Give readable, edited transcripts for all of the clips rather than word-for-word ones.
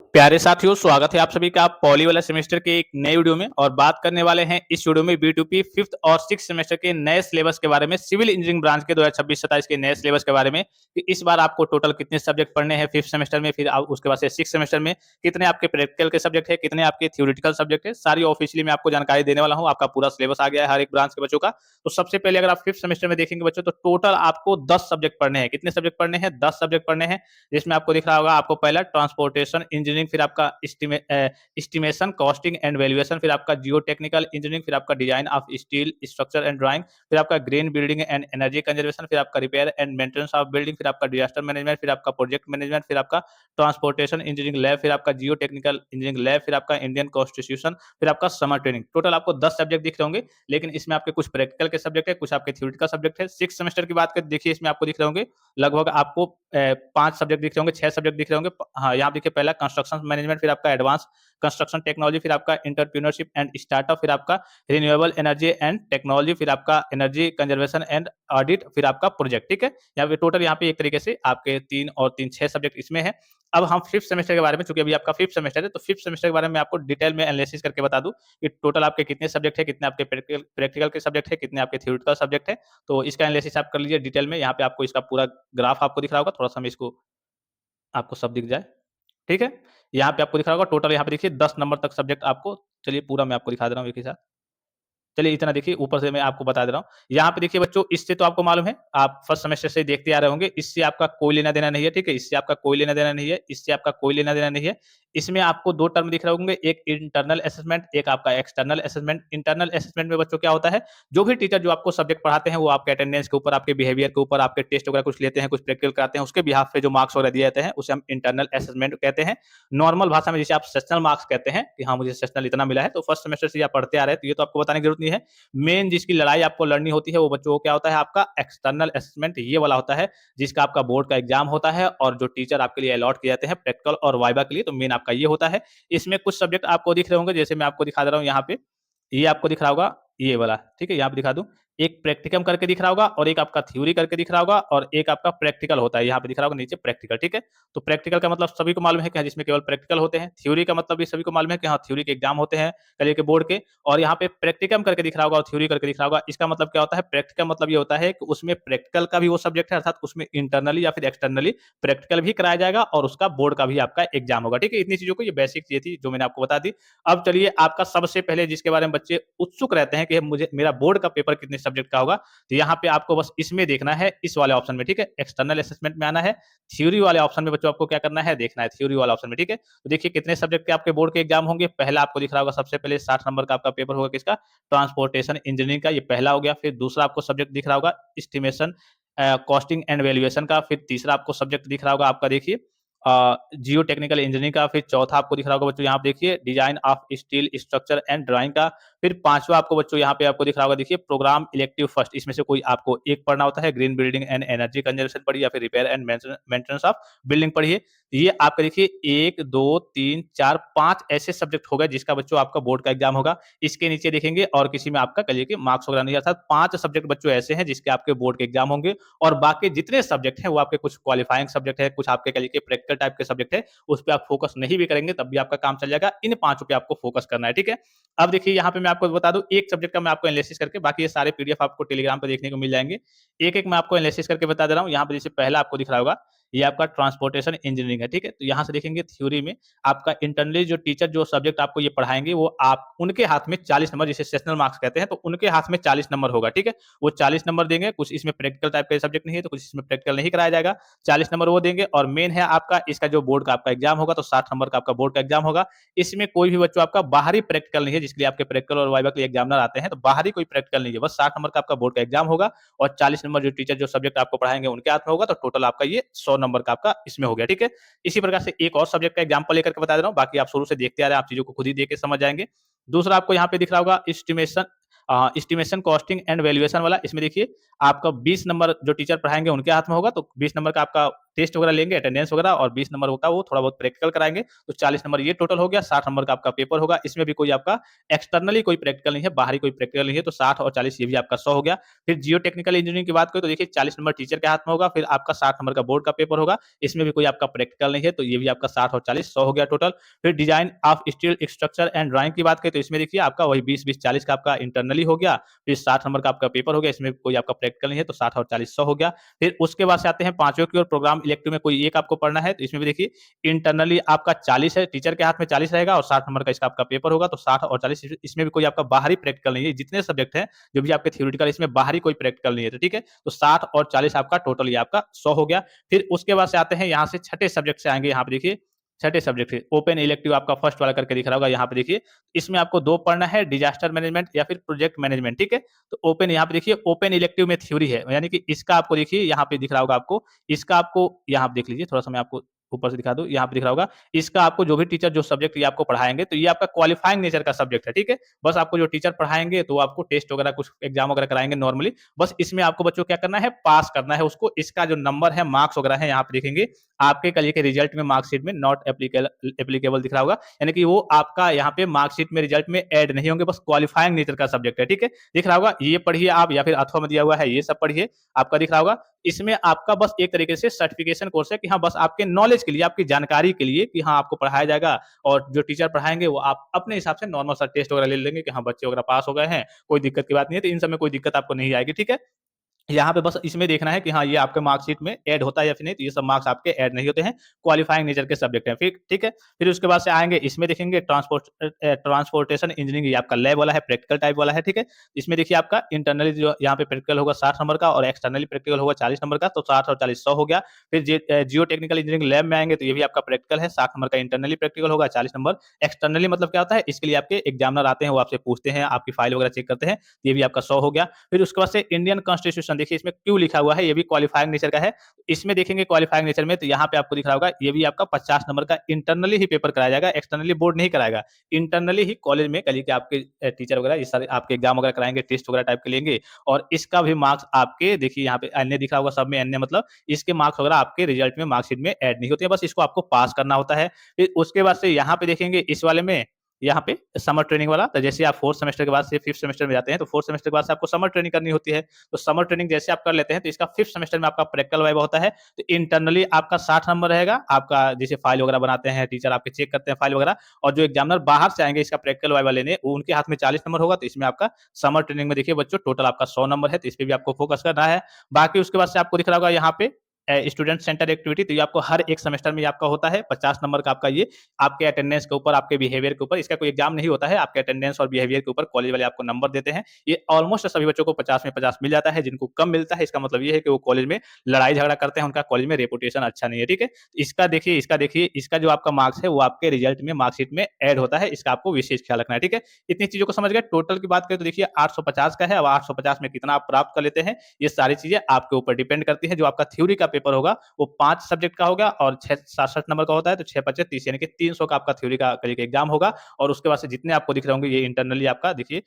प्यारे साथियों, स्वागत है आप सभी का पॉली वाला सेमेस्टर के एक नए वीडियो में। और बात करने वाले हैं इस वीडियो में B2P 5th और 6th सेमेस्टर के नए सिलेबस के बारे में, सिविल इंजीनियरिंग ब्रांच के 2026-27 के नए सिलेबस के बारे में कि इस बार आपको टोटल कितने सब्जेक्ट पढ़ने हैं 5th सेमेस्टर में, फिर उसके बाद से 6th सेमेस्टर में कितने आपके प्रैक्टिकल के सब्जेक्ट है, कितने आपके थ्योरेटिकल सब्जेक्ट है, सारी ऑफिशियली मैं आपको जानकारी देने वाला हूँ। आपका पूरा सिलेबस आ गया है हर एक ब्रांच के बच्चों का। तो सबसे पहले अगर आप 5th सेमेस्टर में देखेंगे बच्चों, तो टोटल आपको 10 सब्जेक्ट पढ़ने हैं। कितने सब्जेक्ट पढ़ने हैं? 10 सब्जेक्ट पढ़ने हैं, जिसमें आपको दिख रहा होगा आपको पहला ट्रांसपोर्टेशन इंजीनियरिंग, फिर आपका एस्टिमेशन, कॉस्टिंग एंड वैल्यूएशन, फिर आपका जियो टेक्निकल इंजीनियरिंग, फिर आपका design of steel structure and drawing, फिर आपका green building and energy conservation, फिर आपका repair and maintenance of building, फिर आपका डिजास्टर मैनेजमेंट, फिर आपका प्रोजेक्ट मैनेजमेंट, फिर आपका ट्रांसपोर्टेशन इंजीनियरिंग लैब, फिर आपका जियो टेक्निकल इंजीनियरिंग लैब, फिर आपका इंडियन कॉन्स्टिट्यूशन, फिर आपका समर ट्रेनिंग। टोटल आपको 10 सब्जेक्ट दिख रहे होंगे, लेकिन इसमें आपके कुछ प्रैक्टिकल के सब्जेक्ट है, कुछ आपके थ्योरेटिकल सब्जेक्ट है। 6 सेमेस्टर की बात करें, देखिए इसमें आपको दिख रहे होंगे लगभग आपको 5 सब्जेक्ट दिख रहे होंगे, 6 सब्जेक्ट दिख रहे होंगे। हाँ, यहाँ देखिए पहला कंस्ट्रक्शन मैनेजमेंट, फिर आपका एडवांस कंस्ट्रक्शन टेक्नोलॉजी, फिर आपका एंटरप्रेन्योरशिप एंड स्टार्टअप, फिर आपका रिन्यूएबल एनर्जी एंड टेक्नोलॉजी, फिर आपका एनर्जी कंजर्वेशन एंड ऑडिट, फिर आपका प्रोजेक्ट। ठीक है, यहाँ पे टोटल यहाँ पे एक तरीके से आपके 3 और 3 6 सब्जेक्ट इसमें है। अब हम 5th सेमेस्टर के बारे में, चूंकि अभी आपका 5th सेमेस्टर है, तो 5th सेमेस्टर के बारे में आपको डिटेल में एनालिसिस करके बता दूं कि टोटल आपके कितने सब्जेक्ट है, कितने आपके प्रैक्टिकल के सब्जेक्ट है, कितने आपके थ्योरेटिकल सब्जेक्ट है। तो इसका एनालिसिस आप कर लीजिए डिटेल में। यहाँ पे आपको इसका पूरा ग्राफ आपको दिख रहा होगा, थोड़ा सा मैं इसको आपको सब दिख जाए। ठीक है? यहाँ पे आपको दिख रहा होगा टोटल, यहाँ पे देखिए 10 नंबर तक सब्जेक्ट आपको, चलिए पूरा मैं आपको दिखा दे रहा हूँ एक ही साथ। चलिए इतना देखिए, ऊपर से मैं आपको बता दे रहा हूँ। यहाँ पे देखिए बच्चों, इससे तो आपको मालूम है, आप फर्स्ट सेमेस्टर से देखते आ रहे होंगे, इससे आपका कोई लेना-देना नहीं है, ठीक है? इससे आपका कोई लेना-देना नहीं है, इससे आपका कोई लेना-देना नहीं है। इसमें आपको 2 टर्म दिख रहे होंगे, एक इंटरनल असेसमेंट, एक आपका एक्सटर्नल असेसमेंट। इंटरनल असेसमेंट में बच्चों क्या होता है, जो भी टीचर जो आपको सब्जेक्ट पढ़ाते हैं, वो आपके अटेंडेंस के ऊपर, आपके बिहेवियर के ऊपर, आपके टेस्ट वगैरह कुछ लेते हैं, कुछ प्रैक्टिकल कराते हैं, उसके बिहाफ पे जो मार्क्स वगैरह दिए जाते हैं, उसे हम इंटरनल असेसमेंट कहते हैं। नॉर्मल भाषा में जिसे आप सेशनल मार्क्स कहते हैं कि हाँ, मुझे सेशनल इतना मिला है, तो फर्स्ट सेमेस्टर से आप पढ़ते आ रहे हैं, तो ये तो आपको बताने की जरूरत नहीं है। मेन जिसकी लड़ाई आपको लड़नी होती है, वो बच्चों को क्या होता है, आपका एक्सटर्नल असेसमेंट, ये वाला होता है, जिसका आपका बोर्ड का एग्जाम होता है और जो टीचर आपके लिए अलॉट किए जाते हैं प्रैक्टिकल और वाइवा के लिए, तो मेन आपका ये होता है। इसमें कुछ सब्जेक्ट आपको दिख रहे होंगे, जैसे मैं आपको दिखा दे रहा हूँ यहाँ पे, ये आपको दिख रहा होगा, ये वाला, ठीक है? यहाँ पे दिखा दूँ, एक प्रैक्टिकम करके दिख रहा होगा और एक आपका थ्योरी करके दिख रहा होगा और एक आपका प्रैक्टिकल होता है, यहाँ पे दिख रहा होगा नीचे प्रैक्टिकल, ठीक है? तो प्रैक्टिकल का मतलब सभी को मालूम है कि हाँ, जिसमें केवल प्रैक्टिकल होते हैं। थ्योरी का मतलब भी सभी को मालूम है कि हाँ, थ्योरी के एग्जाम होते हैं कल के बोर्ड के। और यहाँ पे प्रैक्टिकम करके दिख रहा होगा और थ्योरी करके दिख रहा होगा। इसका मतलब क्या होता है, प्रैक्टिकल मतलब ये होता है कि उसमें प्रैक्टिकल का भी वो सब्जेक्ट है, अर्थात उसमें इंटरनली या फिर एक्सटर्नली प्रैक्टिकल भी कराया जाएगा और उसका बोर्ड का भी आपका एग्जाम होगा, ठीक है? इतनी चीजों को, ये बेसिक चीजें थी जो मैंने आपको बता दी। अब चलिए, आपका सबसे पहले जिसके बारे में बच्चे उत्सुक रहते हैं कि मुझे मेरा बोर्ड का पेपर कितने सब्जेक्ट का होगा, तो यहाँ पे आपको बस इसमें देखना है, इस वाले ऑप्शन में, ठीक है? एक्सटर्नल असेसमेंट में आना है, थ्योरी वाले ऑप्शन में बच्चों आपको क्या करना है, देखना है थ्योरी वाला ऑप्शन में, ठीक है? तो देखिए कितने सब्जेक्ट के आपके बोर्ड के एग्जाम होंगे। पहला आपको दिख रहा होगा, सबसे पहले 60 नंबर का आपका पेपर होगा, किसका? ट्रांसपोर्टेशन इंजीनियरिंग का, ये पहला हो गया। फिर दूसरा आपको सब्जेक्ट दिख रहा होगा एस्टिमेशन, कॉस्टिंग एंड वैल्यूएशन का। फिर तीसरा आपको सब्जेक्ट दिख रहा होगा आपका, देखिए जियो टेक्निकल इंजीनियरिंग का। फिर चौथा आपको दिख रहा होगा बच्चों, यहाँ पे देखिए design of steel structure and drawing का। फिर पांचवा आपको बच्चों यहाँ पे आपको दिख रहा होगा, देखिए प्रोग्राम इलेक्टिव फर्स्ट, इसमें से कोई आपको एक पढ़ना होता है। Green building and energy conservation पढ़िए या फिर repair and maintenance of building पढ़िए। ये आपका देखिए 1 2 3 4 5 ऐसे सब्जेक्ट हो गए जिसका बच्चों आपका बोर्ड का एग्जाम होगा। इसके नीचे देखेंगे और किसी में आपका कहिए कि मार्क्स वगैरह नहीं, अर्थात 5 सब्जेक्ट बच्चों ऐसे हैं जिसके आपके बोर्ड के एग्जाम होंगे। और बाकी जितने सब्जेक्ट हैं वो आपके कुछ क्वालिफाइंग सब्जेक्ट है, कुछ आपके कहिए कि प्रैक्टिकल टाइप के सब्जेक्ट है, उस पे आप फोकस नहीं भी करेंगे तब भी आपका काम चल जाएगा। इन 5 पे आपको फोकस करना है, ठीक है? अब देखिए यहाँ पे मैं आपको बता दूं, एक सब्जेक्ट का मैं आपको एनालिसिस करके, बाकी ये सारे पीडीएफ आपको टेलीग्राम पे देखने को मिल जाएंगे। एक-एक मैं आपको एनालिसिस करके बता दे रहा हूँ। यहाँ पे जैसे पहला आपको दिख रहा होगा, ये आपका ट्रांसपोर्टेशन इंजीनियरिंग है, ठीक है? तो यहाँ से देखेंगे थ्योरी में आपका इंटरनली जो टीचर जो सब्जेक्ट आपको ये पढ़ाएंगे, वो आप उनके हाथ में 40 नंबर, जिसे सेशनल मार्क्स कहते हैं, तो उनके हाथ में 40 नंबर होगा, ठीक है? वो 40 नंबर देंगे। कुछ इसमें प्रैक्टिकल टाइप के सब्जेक्ट नहीं है, तो कुछ इसमें प्रैक्टिकल नहीं कराया जाएगा। 40 नंबर वो देंगे। और मेन है आपका इसका जो बोर्ड का आपका एग्जाम होगा, तो 60 नंबर का आपका बोर्ड का एग्जाम होगा। इसमें कोई भी बच्चों आपका बाहरी प्रैक्टिकल नहीं है, जिसके लिए आपके प्रैक्टिकल और वाइवा के लिए एग्जामिनर आते हैं, तो बाहरी कोई प्रैक्टिकल नहीं है। बस 60 नंबर का आपका बोर्ड का एग्जाम होगा और 40 नंबर जो टीचर जो सब्जेक्ट आपको पढ़ाएंगे उनके हाथ में होगा, तो टोटल आपका ये 100 नंबर का आपका इसमें हो गया, ठीक है? इसी प्रकार से एक और सब्जेक्ट का एग्जाम्पल लेकर के बता दे रहा हूँ, बाकी आप शुरू से देखते आ रहे हैं, आप चीजों को खुद ही देख के समझ जाएंगे। दूसरा आपको यहाँ पे दिख रहा होगा एस्टिमेशन, कॉस्टिंग एंड वैल्यूएशन वाला। इसमें देखिए आपका 20 नंबर जो टीचर पढ़ाएंगे उनके हाथ में होगा, तो 20 नंबर का आपका टेस्ट वगैरह लेंगे, अटेंडेंस वगैरह, और 20 नंबर होगा वो थोड़ा बहुत प्रैक्टिकल कराएँगे, तो 40 नंबर ये टोटल हो गया, 60 नंबर का आपका पेपर होगा। इसमें भी कोई आपका एक्सटर्नली कोई प्रैक्टिकल नहीं है, बाहरी कोई प्रैक्टिकल नहीं है, तो 60 और 40 ये भी आपका 100 हो गया। फिर जियो टेक्निकल इंजीनियरिंग की बात करें तो देखिए 40 नंबर टीचर के हाथ में होगा, फिर आपका 60 नंबर का बोर्ड का पेपर होगा, इसमें भी कोई आपका प्रैक्टिकल नहीं है, तो ये भी आपका 60 और 40 100 हो गया टोटल। फिर design of steel structure and drawing की बात करें तो इसमें देखिए आपका वही 20-20 40 का आपका इंटरनली हो गया, फिर 60 नंबर का आपका पेपर हो गया, इसमें कोई आपका प्रैक्टिकल नहीं है, तो 60 और 40 100 हो गया। फिर उसके बाद से आते हैं पांचवें की ओर, प्रोग्राम इलेक्टिव में कोई एक आपको पढ़ना है, तो इसमें भी देखिए इंटरनली आपका 40 है, टीचर के हाथ में 40 रहेगा और 60 नंबर का इसका आपका पेपर होगा, तो 60 और 40 इसमें भी कोई आपका बाहरी प्रैक्टिकल नहीं है। जितने सब्जेक्ट हैं, जो भी आपके थ्योरेटिकल, इसमें बाहरी कोई प्रैक्टिकल नहीं है, तो ठीक है। तो 60 और 40 आपका टोटल ये आपका 100 हो गया। फिर उसके बाद से आते हैं यहाँ से छठे सब्जेक्ट से आएँगे, यहाँ पे देखिए छठे सब्जेक्ट है ओपन इलेक्टिव, आपका फर्स्ट वाला करके दिख रहा होगा यहाँ पे देखिए। इसमें आपको 2 पढ़ना है, डिजास्टर मैनेजमेंट या फिर प्रोजेक्ट मैनेजमेंट, ठीक है। तो ओपन यहाँ पे देखिए ओपन इलेक्टिव में थ्योरी है, यानी कि इसका आपको देखिए यहाँ पे दिख रहा होगा आपको, इसका आपको यहाँ पे देख लीजिए, थोड़ा-सा मैं आपको ऊपर से दिखा दूँ, यहाँ पे दिख रहा होगा। इसका आपको जो भी टीचर जो सब्जेक्ट ये आपको पढ़ाएँगे, तो ये आपका क्वालिफाइंग नेचर का सब्जेक्ट है, ठीक है। बस आपको जो टीचर पढ़ाएँगे तो वो आपको टेस्ट वगैरह कुछ एग्ज़ाम वगैरह कराएँगे नॉर्मली। बस इसमें आपको बच्चों को क्या करना है, पास करना है उसको। इसका जो नंबर है, मार्क्स वगैरह है, यहाँ पे देखेंगे आपके कल के रिजल्ट में मार्कशीट में नॉट एप्लीकेबल दिख रहा होगा, यानी कि वो आपका यहाँ पे मार्कशीट में रिजल्ट में ऐड नहीं होंगे, बस क्वालिफाइंग नेचर का सब्जेक्ट है, ठीक है। दिख रहा होगा, ये पढ़िए आप, या फिर अथवा में दिया हुआ है ये सब पढ़िए, आपका दिख रहा होगा। इसमें आपका बस एक तरीके से सर्टिफिकेशन कोर्स है कि हाँ, बस आपके नॉलेज के लिए, आपकी जानकारी के लिए कि हाँ, आपको पढ़ाया जाएगा, और जो टीचर पढ़ाएँगे वो आप अपने हिसाब से नॉर्मल सा टेस्ट वगैरह ले लेंगे कि हाँ, बच्चे वगैरह पास हो गए हैं, कोई दिक्कत की बात नहीं है, तो इन सब में कोई दिक्कत आपको नहीं आएगी, ठीक है। यहाँ पे बस इसमें देखना है कि हाँ, ये आपके मार्कशीट में ऐड होता है या फिर नहीं, तो ये सब मार्क्स आपके ऐड नहीं होते हैं, क्वालिफाइंग नेचर के सब्जेक्ट हैं, फिर ठीक है। फिर उसके बाद से आएँगे, इसमें देखेंगे ट्रांसपोर्टेशन इंजीनियरिंग, ये आपका लैब वाला है, प्रैक्टिकल टाइप वाला है, ठीक है। इसमें देखिए आपका इंटरनली जो यहाँ पे प्रैक्टिकल होगा 60 नंबर का, और एक्सटर्नली प्रैक्टिकल होगा 40 नंबर का, तो 60 और 40 100 हो गया। फिर जियो टेक्निकल इंजीनियरिंग लैब में आएँगे, तो ये भी आपका प्रैक्टिकल है, 60 नंबर का इंटरनली प्रैक्टिकल होगा, 40 नंबर एक्सटर्नली, मतलब क्या होता है, इसके लिए आपके एग्जामिनर आते हैं, वो आपसे पूछते हैं, आपकी फाइल वगैरह चेक करते हैं, ये भी आपका 100 हो गया। फिर उसके बाद से इंडियन कॉन्स्टिट्यूशन, देखिए इसमें क्यों लिखा हुआ है, ये भी क्वालिफाइंग नेचर का है। इसमें देखेंगे क्वालिफाइंग नेचर में, तो यहाँ पे आपको दिख रहा होगा, ये भी आपका 50 नंबर का इंटरनली ही पेपर कराया जाएगा, एक्सटर्नली बोर्ड नहीं कराएगा। इंटरनली ही कॉलेज में कल के आपके टीचर वगैरह ये सारे आपके एग्जाम वगैरह कराएँगे, टेस्ट वगैरह टाइप के लेंगे, और इसका भी मार्क्स आपके देखिए यहाँ पे अन्य दिख रहा होगा, सब में अन्य, मतलब इसके मार्क्स वगैरह आपके रिजल्ट में मार्कशीट में ऐड नहीं होते हैं, बस इसको आपको पास करना होता है। फिर उसके बाद से यहाँ पे देखेंगे इस वाले में, यहाँ पे समर ट्रेनिंग वाला, तो जैसे आप 4th सेमेस्टर के बाद से 5th सेमेस्टर में जाते हैं, तो 4th सेमेस्टर के बाद से आपको समर ट्रेनिंग करनी होती है। तो समर ट्रेनिंग जैसे आप कर लेते हैं, तो इसका 5th सेमेस्टर में आपका प्रैक्टिकल वाइवा होता है। तो इंटरनली आपका 60 नंबर रहेगा, आपका जैसे फाइल वगैरह बनाते हैं, टीचर आपके चेक करते हैं फाइल वगैरह, और जो एग्जामिनर बाहर से आएँगे इसका प्रैक्टिकल वाइवा लेने, वो उनके हाथ में 40 नंबर होगा, तो इसमें आपका समर ट्रेनिंग में देखिए बच्चों टोटल आपका 100 नंबर है, तो इस पे भी आपको फोकस करना है। बाकी उसके बाद से आपको दिख रहा होगा यहाँ पे स्टूडेंट सेंटर एक्टिविटी, तो ये आपको हर एक सेमेस्टर में ये आपका होता है, 50 नंबर का आपका ये आपके अटेंडेंस के ऊपर, आपके बिहेवियर के ऊपर, इसका कोई एग्जाम नहीं होता है, आपके अटेंडेंस और बिहेवियर के ऊपर कॉलेज वाले आपको नंबर देते हैं। ये ऑलमोस्ट सभी बच्चों को 50 में 50 मिल जाता है, जिनको कम मिलता है इसका मतलब ये है कि वो कॉलेज में लड़ाई झगड़ा करते हैं, उनका कॉलेज में रेपुटेशन अच्छा नहीं है, ठीक है। इसका देखिए इसका जो आपका मार्क्स है वो आपके रिजल्ट में मार्कशीट में ऐड होता है, इसका आपको विशेष ख्याल रखना है, ठीक है। इतनी चीजों को समझ गए। टोटल की बात करें तो देखिए 850 का है, अब 850 में कितना आप प्राप्त कर लेते हैं, ये सारी चीजें आपके ऊपर डिपेंड करती है। जो आपका थ्योरी का पेपर होगा वो 5 सब्जेक्ट का होगा, और 6 67 नंबर का होता है, तो 6 पचे 30, यानी कि 300 का आपका थ्योरी का कल के एग्जाम होगा। और उसके बाद से जितने आपको दिख रहे होंगे ये इंटरनली आपका देखिए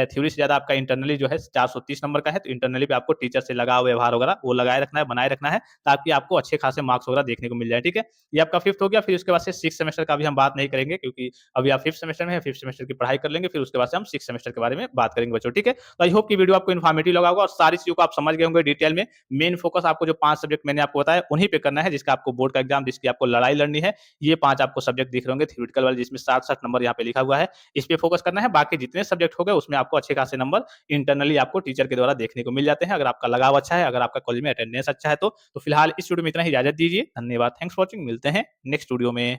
थ्योरी से ज्यादा आपका इंटरनली जो है 430 नंबर का है, तो इंटरनली पे आपको टीचर से लगाव व्यवहार वगैरह वो लगाए रखना है, बनाए रखना है, ताकि आपको अच्छे खासे मार्क्स वगैरह देखने को मिल जाए, ठीक है। ये आपका 5th हो गया। फिर उसके बाद से 6th सेमेस्टर का भी हम बात नहीं करेंगे, क्योंकि अभी आप 5th सेमेस्टर में हैं, 5th सेमेस्टर की पढ़ाई कर लेंगे, फिर उसके बाद से हम 6th सेमेस्टर के बारे में बात करेंगे बच्चों, ठीक है। तो आई होप कि वीडियो आपको इन्फॉर्मेटिव लगा होगा, और सारी चीजों को आप समझ गए होंगे डिटेल में। मेन फोकस आपको जो 5 सब्जेक्ट मैंने आपको बताया उन्हीं पे करना है, जिसका आपको बोर्ड का एग्जाम, जिसकी आपको लड़ाई लड़नी है। ये 5 आपको सब्जेक्ट दिख रहे होंगे थ्योरेटिकल वाले, जिसमें 60-60 नंबर यहाँ पे लिखा हुआ है, इस पे फोकस करना है। बाकी जितने सब्जेक्ट हो गए उसमें आपको अच्छे खासे नंबर इंटरनली आपको टीचर के द्वारा देखने को मिल जाते हैं, अगर आपका लगाव अच्छा है, अगर आपका कॉलेज में अटेंडेंस अच्छा है तो फिलहाल इस वीडियो में इतना ही, इजाजत दीजिए। धन्यवाद, थैंक्स फॉर वॉचिंग, मिलते हैं नेक्स्ट वीडियो में।